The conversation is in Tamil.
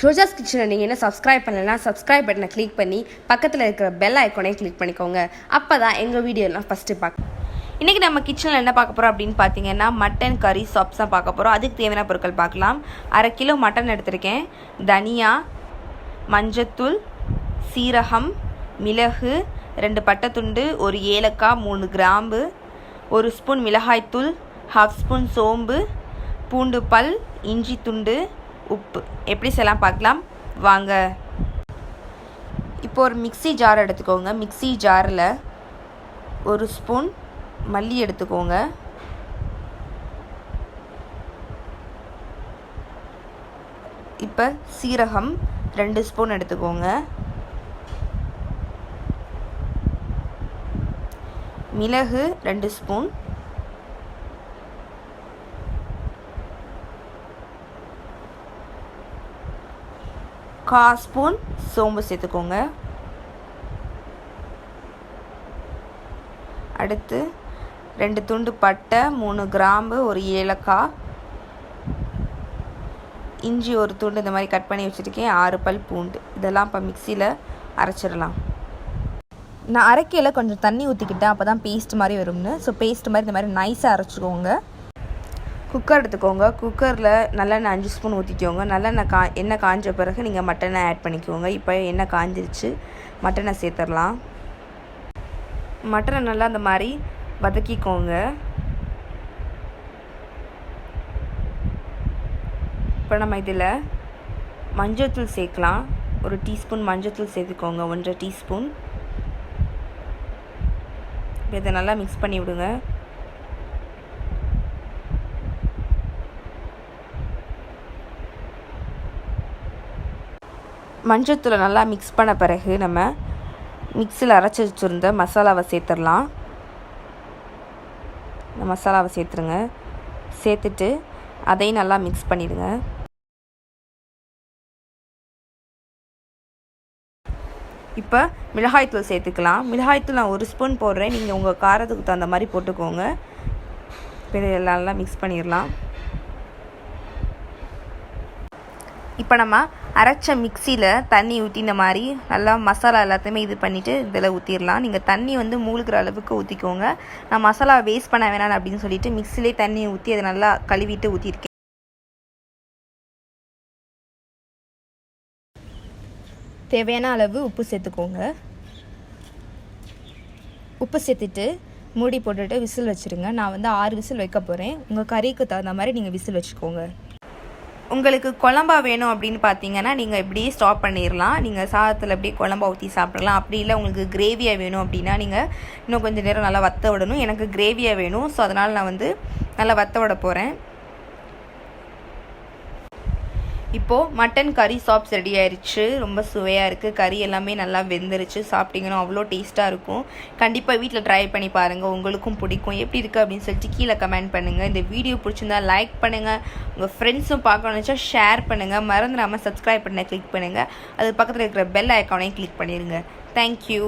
ரோஜாஸ் கிச்சனை நீங்கள் என்ன சப்ஸ்கிரைப் பண்ணலைன்னா சப்ஸ்கிரைப் பட்டனை கிளிக் பண்ணி பக்கத்தில் இருக்கிற பெல் ஐக்கானே கிளிக் பண்ணிக்கோங்க. அப்போ தான் எங்கள் வீடியோலாம் ஃபஸ்ட்டு பார்க்க. இன்றைக்கி நம்ம கிச்சனில் என்ன பார்க்க போகிறோம் அப்படின்னு பார்த்தீங்கன்னா மட்டன் கறி சாப்ஸ் தான் பார்க்க போகிறோம். அதுக்கு தேவையான பொருட்கள் பார்க்கலாம். 1/2 கிலோ மட்டன் எடுத்திருக்கேன். தனியா, மஞ்சத்தூள், சீரகம், மிளகு, 2 பட்டைத்துண்டு, 1 ஏலக்காய், 3 கிராம்பு, 1 ஸ்பூன் மிளகாய்த்தூள், 1/2 ஸ்பூன் சோம்பு, பூண்டு பல், இஞ்சி துண்டு, உப்பு. எப்படி செய்யலாம் பார்க்கலாம் வாங்க. இப்போ ஒரு மிக்ஸி ஜார் எடுத்துக்கோங்க. மிக்ஸி ஜாரில் 1 ஸ்பூன் மல்லி எடுத்துக்கோங்க. இப்போ சீரகம் 2 ஸ்பூன் எடுத்துக்கோங்க. மிளகு 2 ஸ்பூன், கால் ஸ்பூன் சோம்பு சேர்த்துக்கோங்க. அடுத்து 2 துண்டு பட்டை, 3 கிராம்பு, 1 ஏலக்காய், இஞ்சி 1 துண்டு இந்த மாதிரி கட் பண்ணி வச்சுருக்கேன், 6 பல் பூண்டு. இதெல்லாம் இப்போ மிக்சியில் அரைச்சிடலாம். நான் அரைக்கையில் கொஞ்சம் தண்ணி ஊற்றிக்கிட்டேன், அப்போ தான் பேஸ்ட் மாதிரி வரும்னு. ஸோ பேஸ்ட் மாதிரி இந்த மாதிரி நைஸாக அரைச்சிக்கோங்க. குக்கர் எடுத்துக்கோங்க. குக்கரில் நல்லெண்ணெய் 5 ஸ்பூன் ஊற்றிக்கோங்க. நல்லெண்ணெய் எண்ணெய் காஞ்ச பிறகு நீங்கள் மட்டனை ஆட் பண்ணிக்கோங்க. இப்போ எண்ணெய் காஞ்சிருச்சு, மட்டனை சேர்த்துடலாம். மட்டனை நல்லா அந்த மாதிரி வதக்கிக்கோங்க. இப்போ நம்ம இதில் மஞ்சள்தூள் சேர்க்கலாம். 1 டீஸ்பூன் மஞ்சள்தூள் சேர்த்துக்கோங்க, 1.5 டீஸ்பூன். இப்போ இதை நல்லா மிக்ஸ் பண்ணி விடுங்க. மஞ்சத்தூளை நல்லா மிக்ஸ் பண்ண பிறகு நம்ம மிக்ஸியில் அரைச்சி வச்சுருந்த மசாலாவை சேர்த்துடலாம். இந்த மசாலாவை சேர்த்துருங்க. சேர்த்துட்டு அதையும் நல்லா மிக்ஸ் பண்ணிடுங்க. இப்போ மிளகாய்த்தூள் சேர்த்துக்கலாம். மிளகாய்த்தூள் நான் 1 ஸ்பூன் போடுறேன், நீங்கள் உங்கள் காரத்துக்கு தகுந்த மாதிரி போட்டுக்கோங்க. இப்போ இதெல்லாம் நல்லா மிக்ஸ் பண்ணிடலாம். இப்போ நம்ம அரைச்ச மிக்சியில் தண்ணி ஊற்றி இந்த மாதிரி நல்லா மசாலா எல்லாத்தையுமே இது பண்ணிவிட்டு இதில் ஊற்றிடலாம். நீங்கள் தண்ணி மூழ்கிற அளவுக்கு ஊற்றிக்கோங்க. நான் மசாலா வேஸ்ட் பண்ண வேணாம் அப்படின்னு சொல்லிட்டு மிக்சிலே தண்ணி ஊற்றி அதை நல்லா கழுவிட்டு ஊற்றிருக்கேன். தேவையான அளவு உப்பு சேர்த்துக்கோங்க. உப்பு சேர்த்துட்டு மூடி போட்டுட்டு விசில் வச்சுருங்க. நான் 6 விசில் வைக்க போகிறேன். உங்கள் கறிக்கு தகுந்த மாதிரி நீங்கள் விசில் வச்சுக்கோங்க. உங்களுக்கு குழம்பா வேணும் அப்படின்னு பார்த்தீங்கன்னா நீங்கள் இப்படியே ஸ்டாப் பண்ணிடலாம். நீங்கள் சாதத்தில் அப்படியே குழம்பா ஊற்றி சாப்பிடலாம். அப்படி இல்லை உங்களுக்கு கிரேவியாக வேணும் அப்படின்னா நீங்கள் இன்னும் கொஞ்சம் நேரம் நல்லா வற்ற விடணும். எனக்கு கிரேவியாக வேணும், ஸோ அதனால் நான் நல்லா வற்ற விட போகிறேன். இப்போது மட்டன் கறி சாப்ஸ் ரெடி ஆயிடுச்சு. ரொம்ப சுவையாக இருக்குது. கறி எல்லாமே நல்லா வெந்துருச்சு. சாப்பிட்டிங்கன்னா அவ்வளோ டேஸ்ட்டாக இருக்கும். கண்டிப்பாக வீட்டில் ட்ரை பண்ணி பாருங்கள், உங்களுக்கும் பிடிக்கும். எப்படி இருக்குது அப்படின்னு சொல்லிட்டு கீழே கமெண்ட் பண்ணுங்கள். இந்த வீடியோ பிடிச்சிருந்தா லைக் பண்ணுங்கள். உங்கள் ஃப்ரெண்ட்ஸும் பார்க்கணும்னு நினச்சா ஷேர் பண்ணுங்கள். மறந்துடாமல் சப்ஸ்கிரைப் பண்ண கிளிக் பண்ணுங்கள். அது பக்கத்தில் இருக்கிற பெல் ஐக்கானையும் கிளிக் பண்ணிடுங்க. தேங்க்யூ.